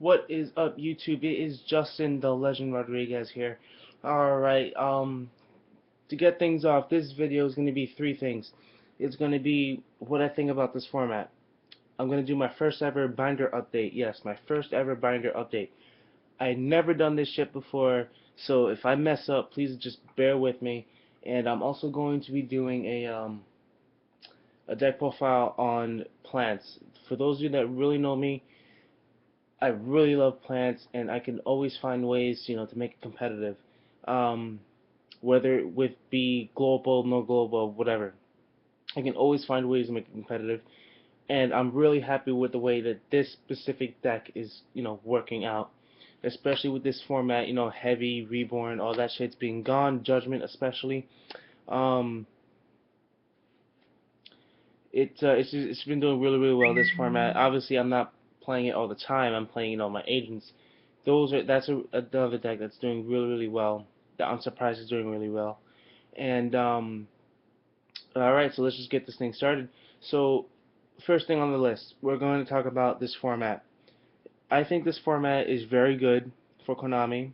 What is up, YouTube? It is Justin the Legend Rodriguez here. Alright, to get things off, this video is going to be three things. It's going to be what I think about this format. I'm going to do my first ever binder update. Yes, my first ever binder update. I never done this shit before, so if I mess up, please just bear with me. And I'm also going to be doing a deck profile on plants. For those of you that really know me, I really love plants, and I can always find ways, to make it competitive. Um, Whether it would be global, no global, whatever. I can always find ways to make it competitive, and I'm really happy with the way that this specific deck is, working out. Especially with this format, heavy, reborn, all that shit's being gone, judgment especially. Um, it's been doing really really well, this format. Obviously, I'm not playing it all the time. I'm playing my agents. Another deck that's doing really really well. That I'm surprised is doing really well. And all right, so let's just get this thing started. So first thing on the list, we're going to talk about this format. I think this format is very good for Konami,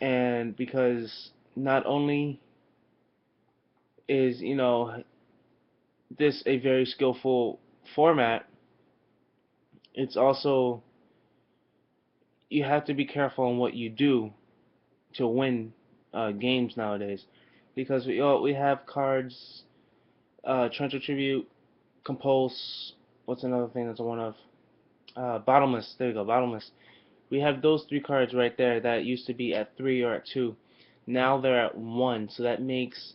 and because not only is this a very skillful format, it's also, you have to be careful on what you do to win games nowadays, because we have cards, Trencher Tribute, Compulse. What's another thing that's a one of? Bottomless. There you go, Bottomless. We have those three cards right there that used to be at 3 or at 2. Now they're at 1, so that makes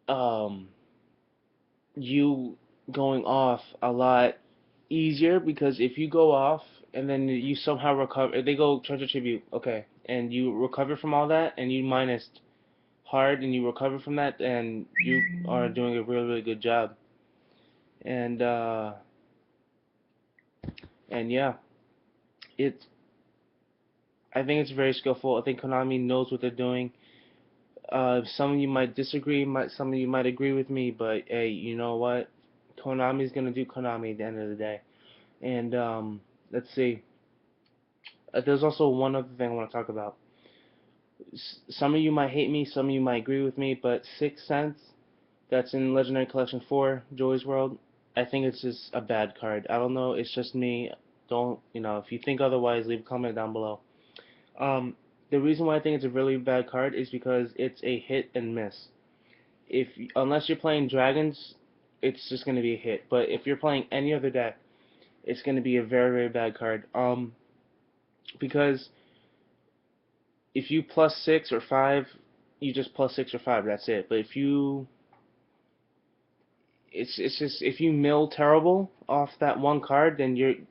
um, you going off a lot easier, because if you go off and then you somehow recover, if they go Treasure Tribute, okay, and you recover from all that, and you minus hard and you recover from that, and you are doing a really really good job. And yeah, it's I think it's very skillful. I think Konami knows what they're doing. Some of you might disagree, some of you might agree with me, but hey, you know what? Konami's gonna do Konami at the end of the day. And let's see. There's also one other thing I want to talk about. Some of you might hate me, some of you might agree with me, but Sixth Sense, that's in Legendary Collection 4, Joy's World, I think it's just a bad card. I don't know, it's just me. Don't, if you think otherwise, leave a comment down below. Um, the reason why I think it's a really bad card is because it's a hit and miss. Unless you're playing dragons, it's just going to be a hit. But if you're playing any other deck, it's going to be a very very bad card. Because if you plus 6 or 5, you just plus 6 or 5. That's it. But it's just, if you mill terrible off that one card, then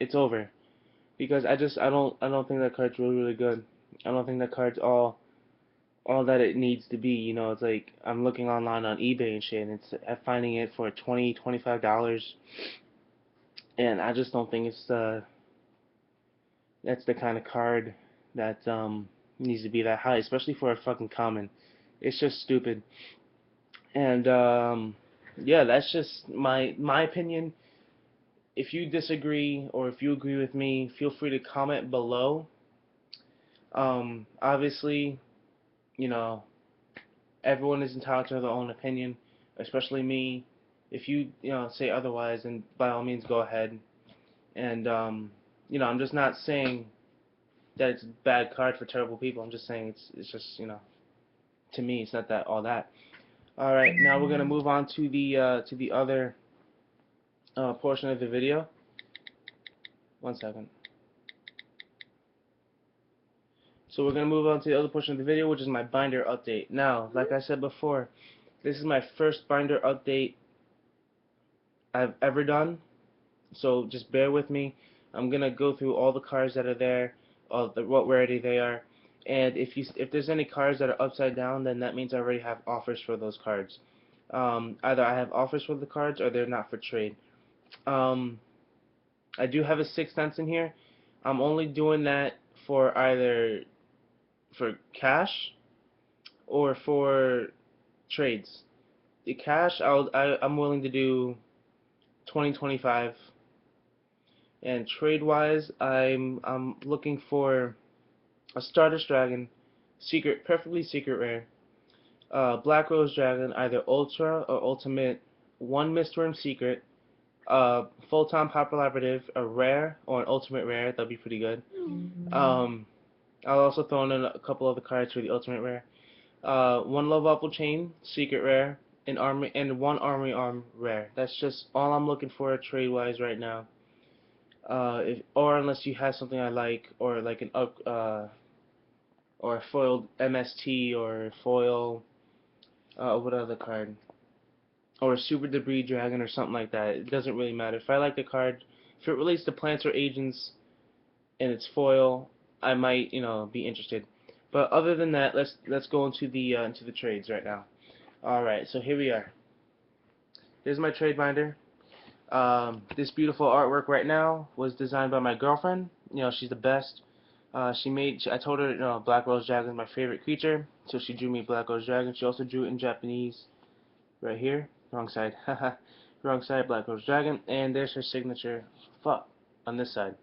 it's over. Because I don't think that card's really really good. I don't think that card's all that it needs to be. It's like I'm looking online on eBay and shit, and I'm finding it for $20-$25, and I just don't think that's the kind of card that needs to be that high, especially for a fucking common. It's just stupid. And yeah, that's just my opinion. If you disagree or if you agree with me, feel free to comment below. Obviously, you know, everyone is entitled to their own opinion, especially me. If you say otherwise, then by all means go ahead. And I'm just not saying that it's a bad card for terrible people. I'm just saying it's just to me it's not that all that. All right, now we're gonna move on to the other portion of the video. One second. So we're gonna move on to the other portion of the video, which is my binder update. Now, like I said before, this is my first binder update I've ever done, so just bear with me. I'm gonna go through all the cards that are there, what rarity they are, and if there's any cards that are upside down, then that means I already have offers for those cards. Either I have offers for the cards or they're not for trade. Um, I do have a Sixth Sense in here. I'm only doing that for either for cash or for trades. The cash, I'm willing to do 20, 25. And trade-wise, I'm looking for a Stardust Dragon, secret, perfectly secret rare, Black Rose Dragon, either Ultra or Ultimate, one Mistworm secret, full-time collaborative, a rare or an ultimate rare. That'd be pretty good. Um, I'll also throw in a couple other cards for the ultimate rare. One Love Apple Chain, secret rare, an army and one Armory Arm rare. That's just all I'm looking for trade-wise right now. Or unless you have something I like, or like an or a foiled MST or foil, what other card? Or a Super Debris Dragon or something like that. It doesn't really matter. If I like the card, if it relates to plants or agents and it's foil, I might, be interested. But other than that, let's go into the trades right now. All right, so here we are. Here's my trade binder. This beautiful artwork right now was designed by my girlfriend. She's the best. I told her, Black Rose Dragon is my favorite creature, so she drew me Black Rose Dragon. She also drew it in Japanese, right here. Wrong side. Wrong side, Black Rose Dragon. And there's her signature, fuck, on this side.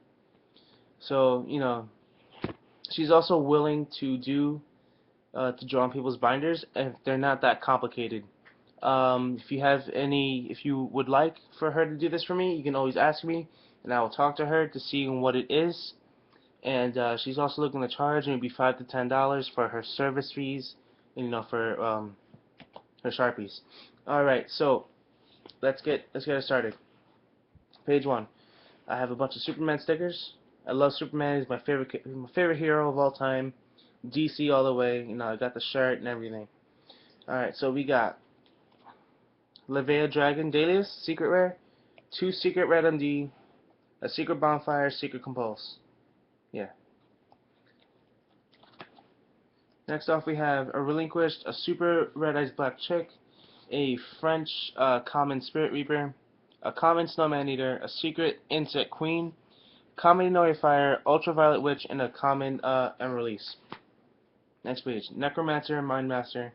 So, she's also willing to draw on people's binders if they're not that complicated. If you would like for her to do this for me, you can always ask me, and I will talk to her to see what it is. And she's also looking to charge maybe $5 to $10 for her service fees, and for her Sharpies. All right, so let's get it started. Page 1. I have a bunch of Superman stickers. I love Superman. He's my favorite hero of all time. DC all the way. I got the shirt and everything. All right, so we got Levea Dragon Dalius, secret rare, 2 secret red MD, a secret bonfire, secret compulse. Yeah. Next off we have a relinquished, a super red eyes black chick, a French common spirit reaper, a common snowman eater, a secret insect queen, common notifier, ultraviolet witch, and a common release. Next page, necromancer, mindmaster,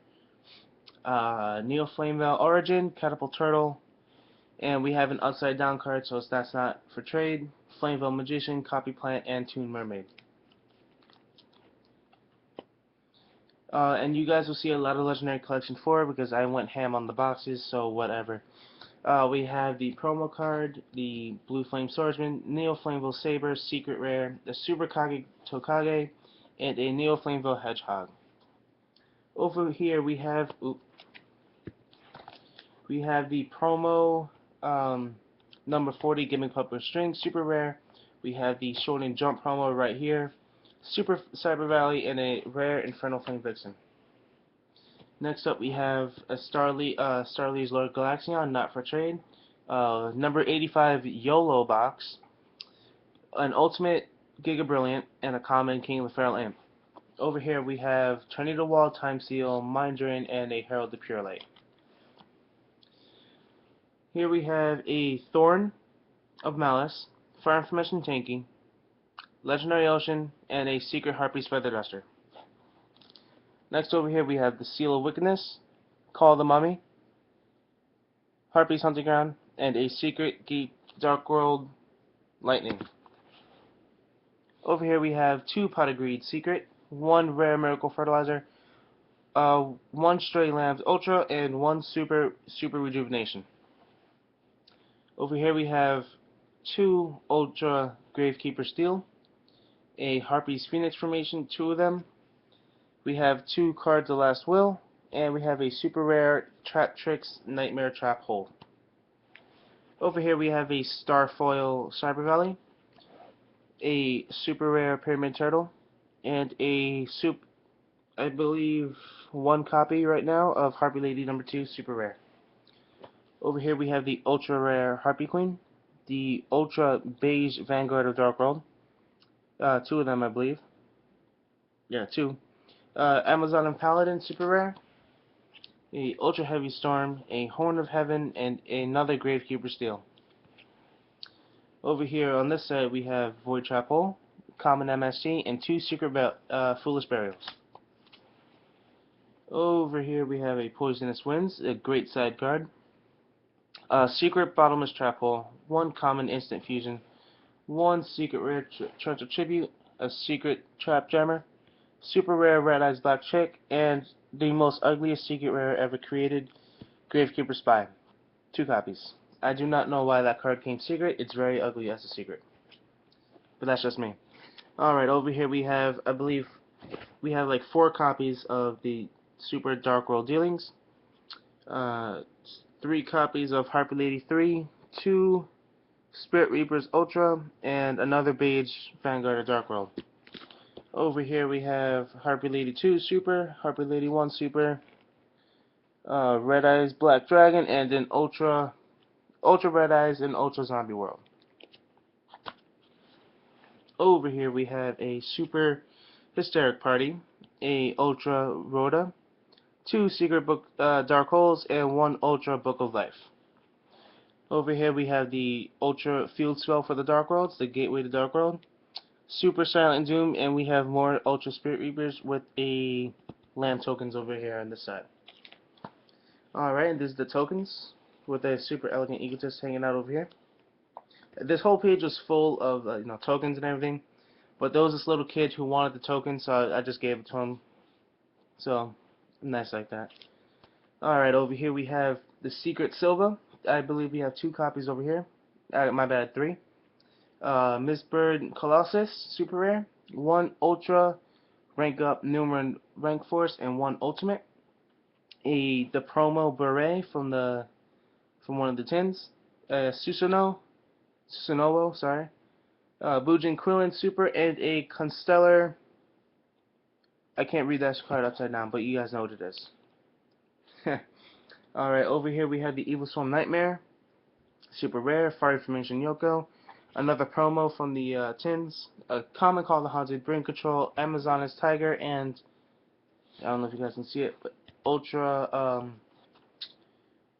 Neo Flamevale Origin, Catapult Turtle, and we have an upside down card, so that's not for trade. Flamevale Magician, Copy Plant, and Toon Mermaid. And you guys will see a lot of Legendary Collection 4 because I went ham on the boxes, so whatever. We have the promo card, the Blue Flame Swordsman, Neo Flamevale Saber, Secret Rare, the Super Kage Tokage, and a Neo Flamevale Hedgehog. Over here we have the promo number 40 Gimmick Pup with String, super rare. We have the Shonen Jump promo right here, Super Cyber Valley, and a rare Infernal Flame Vixen. Next up we have a Starly's Lord Galaxion, not for trade, number 85 YOLO box, an Ultimate Giga Brilliant, and a common King Feral Imp. Over here we have Tornado Wall, Time Seal, Mind Drain, and a Herald the Pure Light. Here we have a Thorn of Malice, Fire Information Tanky, Legendary Ocean, and a Secret Harpy's Feather Duster. Next over here we have the Seal of Wickedness, Call of the Mummy, Harpy's Hunting Ground, and a Secret Geek Dark World Lightning. Over here we have 2 Pot of Greed Secret, 1 Rare Miracle Fertilizer, 1 Stray Lambs Ultra, and 1 Super Rejuvenation. Over here we have 2 Ultra Gravekeeper Steel, a Harpy's Phoenix Formation, 2 of them. We have 2 cards of Last Will, and we have a super rare Trap Tricks Nightmare Trap Hole. Over here we have a Starfoil Cyber Valley, a super rare Pyramid Turtle, and I believe 1 copy right now of Harpy Lady number 2 super rare. Over here we have the ultra rare Harpy Queen, the ultra beige Vanguard of Dark World, 2 of them I believe. Yeah, 2. Amazon and Paladin super rare, a ultra heavy Storm, a Horn of Heaven, and another Gravekeeper Steel. Over here on this side we have Void Trap Hole, common MSG, and 2 secret Foolish Burials. Over here we have a Poisonous Winds, a great side card. Secret Bottomless Trap Hole, 1 common instant fusion, one secret rare treasure tribute, a secret trap jammer, super rare red eyes black chick, and the most ugliest secret rare ever created, Gravekeeper Spy. 2 copies. I do not know why that card came secret. It's very ugly as a secret. But that's just me. Alright, over here we have, I believe, we have like 4 copies of the Super Dark World Dealings. Uh, 3 copies of Harpy Lady 3, 2 Spirit Reapers Ultra, and another Beige Vanguard of Dark World. Over here we have Harpy Lady 2 Super, Harpy Lady 1 Super, Red Eyes Black Dragon, and an Ultra Red Eyes and Ultra Zombie World. Over here we have a Super Hysteric Party, a Ultra Rhoda, 2 Secret Book Dark Holes, and 1 Ultra Book of Life. Over here we have the Ultra Field Spell for the Dark Worlds, the Gateway to Dark World, Super Silent Doom, and we have more Ultra Spirit Reapers with a Lamb tokens over here on this side. Alright, and this is the tokens with a Super Elegant Egotist hanging out over here. This whole page was full of tokens and everything, but there was this little kid who wanted the tokens, so I just gave it to him. So, nice like that. Alright, over here we have the Secret Silva. I believe we have 2 copies over here. My bad, 3. Miss Bird Colossus, super rare. 1 Ultra, rank up Numeron Rank Force, and 1 Ultimate. The promo beret from one of the tins. Susanoo, sorry. Bujin Quillen Super, and a Constellar. I can't read that card upside down, but you guys know what it is. Alright, over here we have the Evil Swarm Nightmare. Super rare, Fire Formation Yoko. Another promo from the tins. A common called the Haunted Brain Control, Amazoness Tiger, and I don't know if you guys can see it, but Ultra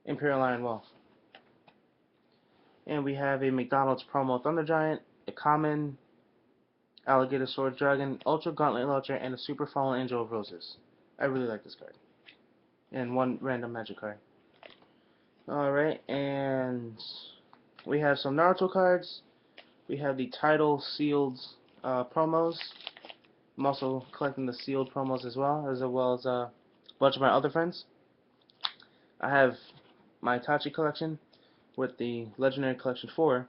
Imperial Iron Wolf. And we have a McDonald's promo Thunder Giant, a common Alligator Sword Dragon, Ultra Gauntlet Launcher, and a Super Fallen Angel of Roses. I really like this card. And 1 random magic card. Alright, and we have some Naruto cards. We have the title sealed promos. I'm also collecting the sealed promos as well as a bunch of my other friends. I have my Itachi collection with the Legendary Collection 4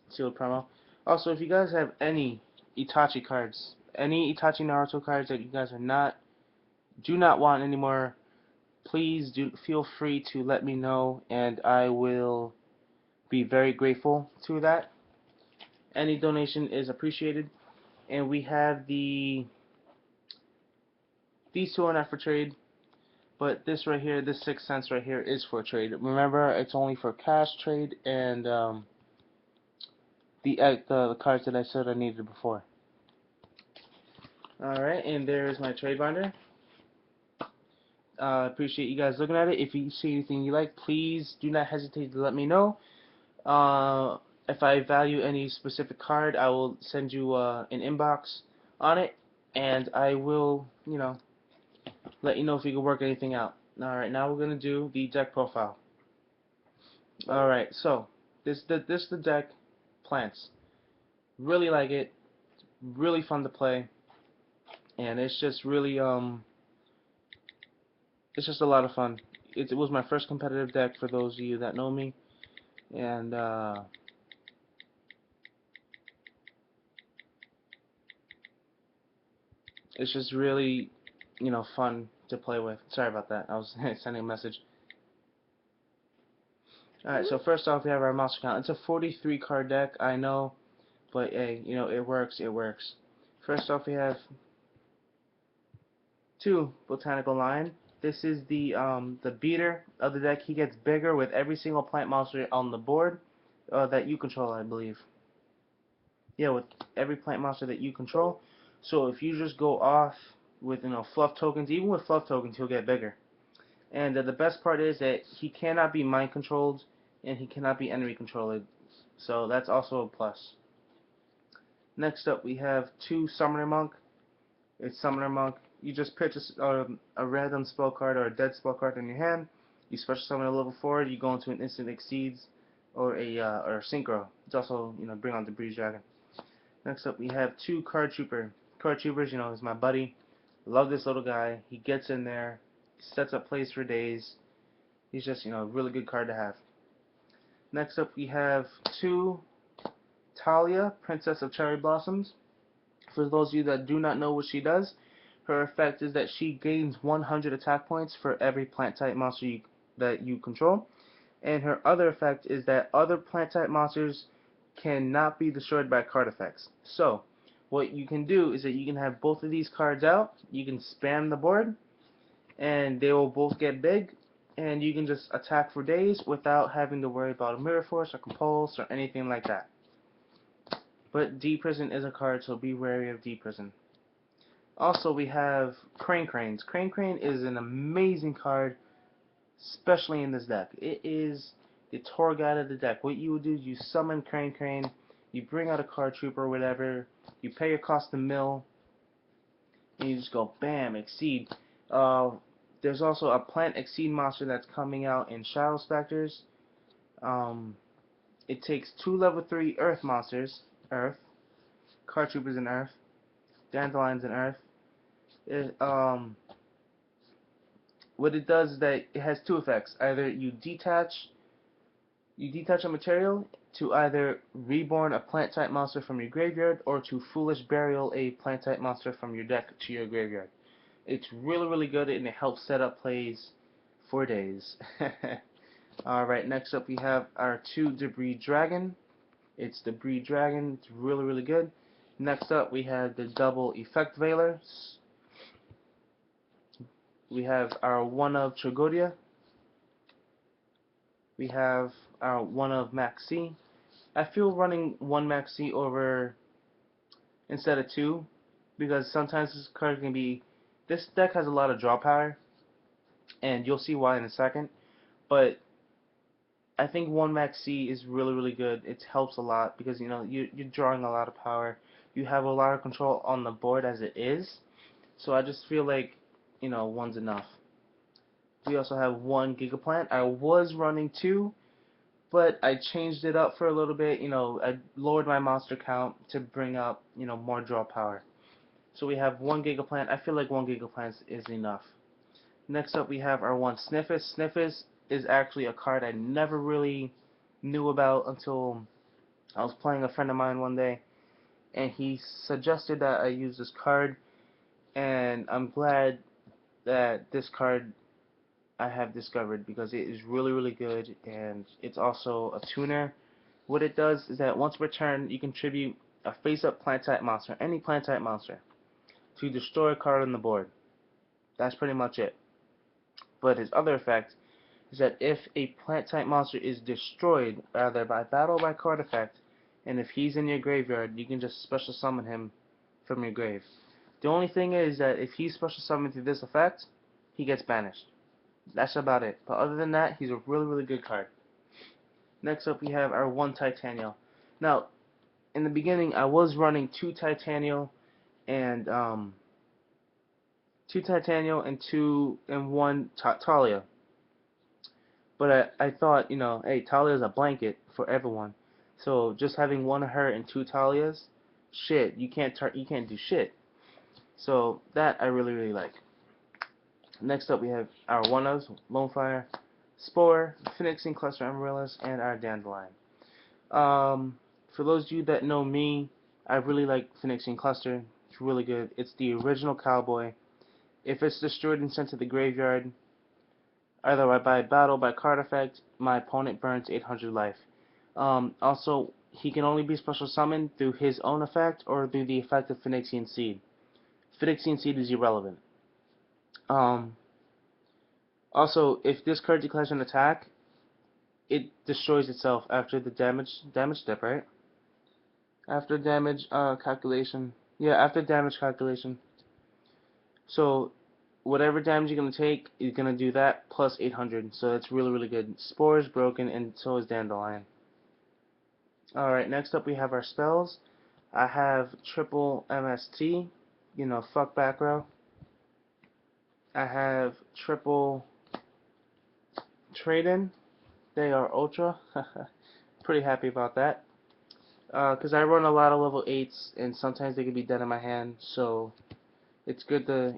sealed promo. Also, if you guys have any Itachi cards, any Itachi Naruto cards that you guys do not want anymore, please do feel free to let me know, and I will be very grateful to that. Any donation is appreciated. And we have these 2 are not for trade, but this right here, this 6 cents right here is for trade. Remember, it's only for cash trade and the cards that I said I needed before. Alright, and there's my trade binder. Appreciate you guys looking at it. If you see anything you like, please do not hesitate to let me know. If I value any specific card, I will send you an inbox on it, and I will, let you know if we can work anything out. Alright, now we're going to do the deck profile. Alright, so, this the deck, Plants. Really like it, really fun to play, and it's just really, it's just a lot of fun. It was my first competitive deck for those of you that know me, and, it's just really, fun to play with. Sorry about that. I was sending a message. Alright, so first off we have our monster count. It's a 43 card deck, I know, but hey, it works, it works. First off we have 2 Botanical Lion. This is the beater of the deck. He gets bigger with every single plant monster on the board that you control, I believe. Yeah, with every plant monster that you control. So if you just go off with fluff tokens, even with fluff tokens, he'll get bigger. And the best part is that he cannot be mind controlled and he cannot be enemy controlled. So that's also a plus. Next up we have 2 Summoner Monk. It's Summoner Monk. You just pitch a random spell card or a dead spell card in your hand. You special summon a level 4. You go into an instant exceeds or synchro. It's also, bring on the Breeze Dragon. Next up we have two Card Trooper. Card Troopers, is my buddy. Love this little guy. He gets in there, sets up plays for days. He's just, a really good card to have. Next up we have two Talia, Princess of Cherry Blossoms. For those of you that do not know what she does, her effect is that she gains 100 attack points for every plant type monster that you control. And her other effect is that other plant type monsters cannot be destroyed by card effects. So, what you can do is that you can have both of these cards out, you can spam the board, and they will both get big, and you can just attack for days without having to worry about a Mirror Force or Compulse or anything like that. But D-Prison is a card, so be wary of D-Prison. Also, we have Crane Cranes. Crane Crane is an amazing card, especially in this deck. It is the tour guide of the deck. What you would do is you summon Crane Crane, you bring out a card trooper or whatever, you pay your cost to mill, and you just go bam, exceed. There's also a plant exceed monster that's coming out in Shadow Specters. It takes 2 level 3 earth monsters, earth, card troopers in earth, dandelions in earth. What it does is that it has two effects. Either you detach a material to either reborn a plant type monster from your graveyard or to foolish burial a plant type monster from your deck to your graveyard. It's really, really good, and it helps set up plays for days. Alright, next up we have our two Debris Dragon. It's Debris Dragon. It's really, really good. Next up we have the double Effect Veiler. We have our one of Tragodia. We have our one of Maxi. I feel running one Maxi over instead of two, because sometimes this card can be. This deck has a lot of draw power, and you'll see why in a second. But I think one Maxi is really, really good. It helps a lot because you're drawing a lot of power. You have a lot of control on the board as it is. So I just feel like one's enough. We also have one Gigaplant. I was running two, but I changed it up for a little bit. I lowered my monster count to bring up, more draw power. So we have one Gigaplant. I feel like one Gigaplant is enough. Next up, we have our one Sniffus. Sniffus is actually a card I never really knew about until I was playing a friend of mine one day, and he suggested that I use this card, and I'm glad that this card I have discovered because it is really, really good, and it's also a tuner. What it does is that once per turn, you contribute a face-up plant-type monster, any plant-type monster, to destroy a card on the board. That's pretty much it. But his other effect is that if a plant-type monster is destroyed either by battle or by card effect, and if he's in your graveyard, you can just special summon him from your grave. The only thing is that if he's special summoned through this effect, he gets banished. That's about it. But other than that, he's a really, really good card. Next up, we have our one Titanial. Now, in the beginning, I was running two Titanial and one Talia. But I thought, hey, Talia's a blanket for everyone. So just having one of her and two Talias, shit, you can't do shit. So that I really, really like. Next up, we have our one-ofs, Lonefire, Spore, Phoenixing Cluster Amaryllis, and our Dandelion. For those of you that know me, I really like Phoenixing Cluster. It's really good. It's the original cowboy. If it's destroyed and sent to the graveyard, either by battle, by card effect, my opponent burns 800 life. Also, he can only be special summoned through his own effect or through the effect of Phoenician Seed. Phoenician Seed is irrelevant. Also, if this card declares an attack, it destroys itself after the damage step, right? After damage calculation. Yeah, after damage calculation. So, whatever damage you're going to take, you're going to do that plus 800. So, it's really, really good. Spore is broken, and so is Dandelion. Alright, next up we have our spells. I have triple MST, fuck back row. I have triple trade-in. They are ultra. pretty happy about that. Because I run a lot of level 8s, and sometimes they can be dead in my hand, so it's good to,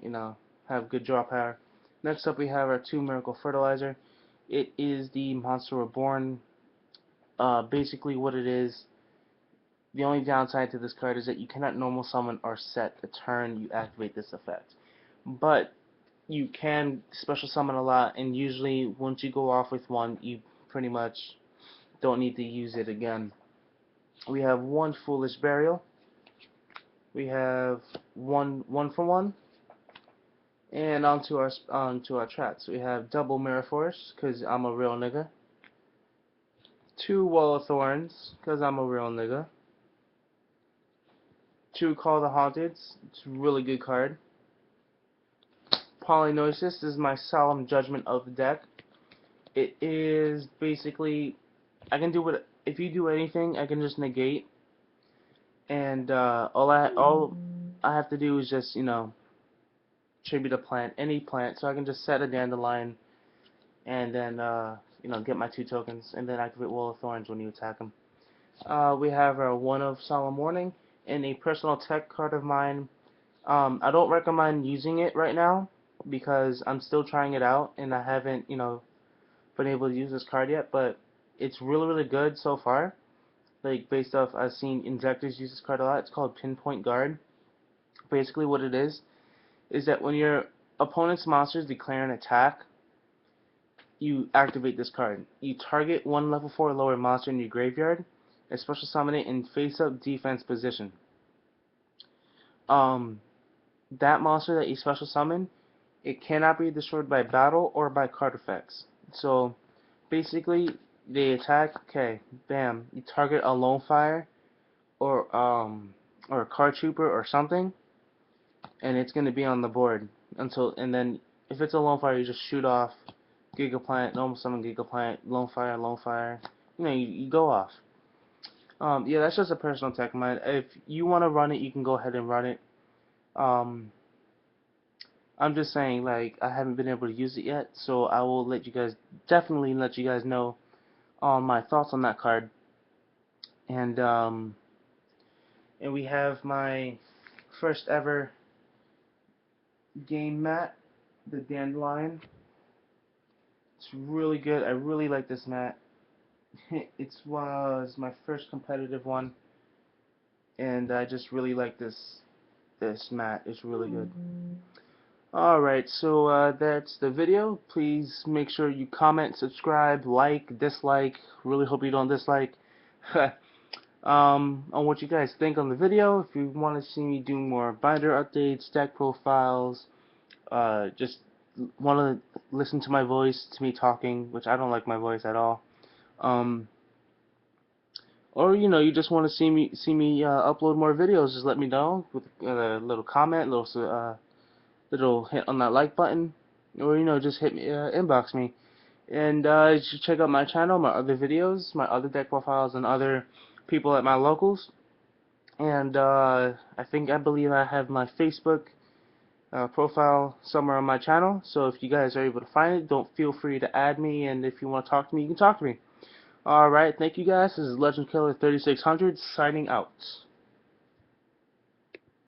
have good draw power. Next up we have our 2 Miracle Fertilizer. It is the Monster Reborn. Basically what it is, the only downside to this card is that you cannot normal summon or set the turn you activate this effect. But you can special summon a lot, and usually once you go off with one, you pretty much don't need to use it again. We have 1 Foolish Burial. We have one for one. And onto our trats. We have double Mirror Force, cause I'm a real nigga. 2 Wall of Thorns, cause I'm a real nigga. 2 Call the Haunted. It's a really good card. Polynosis is my solemn judgment of the deck. It is basically, I can do what, if you do anything, I can just negate. And all I have to do is just, tribute a plant, any plant, so I can just set a dandelion, and then get my 2 tokens, and then activate Wall of Thorns when you attack them. We have our 1 of Solemn Warning, and a personal tech card of mine. I don't recommend using it right now because I'm still trying it out, and I haven't been able to use this card yet, but it's really good so far. Like, based off, I've seen injectors use this card a lot. It's called Pinpoint Guard. Basically what it is that when your opponent's monsters declare an attack, you activate this card. You target 1 level 4 or lower monster in your graveyard, and special summon it in face-up defense position. That monster that you special summon, it cannot be destroyed by battle or by card effects. So, basically, they attack, okay, bam, you target a Lone Fire, or a Card Trooper or something, and it's going to be on the board and then if it's a Lone Fire, you just shoot off Gigaplant, normal summon Gigaplant, Lone Fire, you go off. Yeah, that's just a personal tech of mine. If you want to run it, you can go ahead and run it. I'm just saying, like, I haven't been able to use it yet, so I will definitely let you guys know my thoughts on that card. And we have my first ever game mat, the Dandelion. It's really good. I really like this mat. It was my first competitive one, and I just really like this mat. It's really good. Alright, so that's the video. Please make sure you comment, subscribe, like, dislike. Really hope you don't dislike. On what you guys think on the video. If you want to see me do more binder updates, deck profiles, just want to listen to my voice, to me talking, which I don't like my voice at all. Or you just want to see me upload more videos. Just let me know with a little comment, little hit on that like button, or just hit me, inbox me. And you should check out my channel, my other videos, my other deck profiles, and other people at my locals. And I believe I have my Facebook profile somewhere on my channel. So if you guys are able to find it, don't feel free to add me. And if you want to talk to me, you can talk to me. Alright, thank you guys. This is Legend Killer 3600 signing out.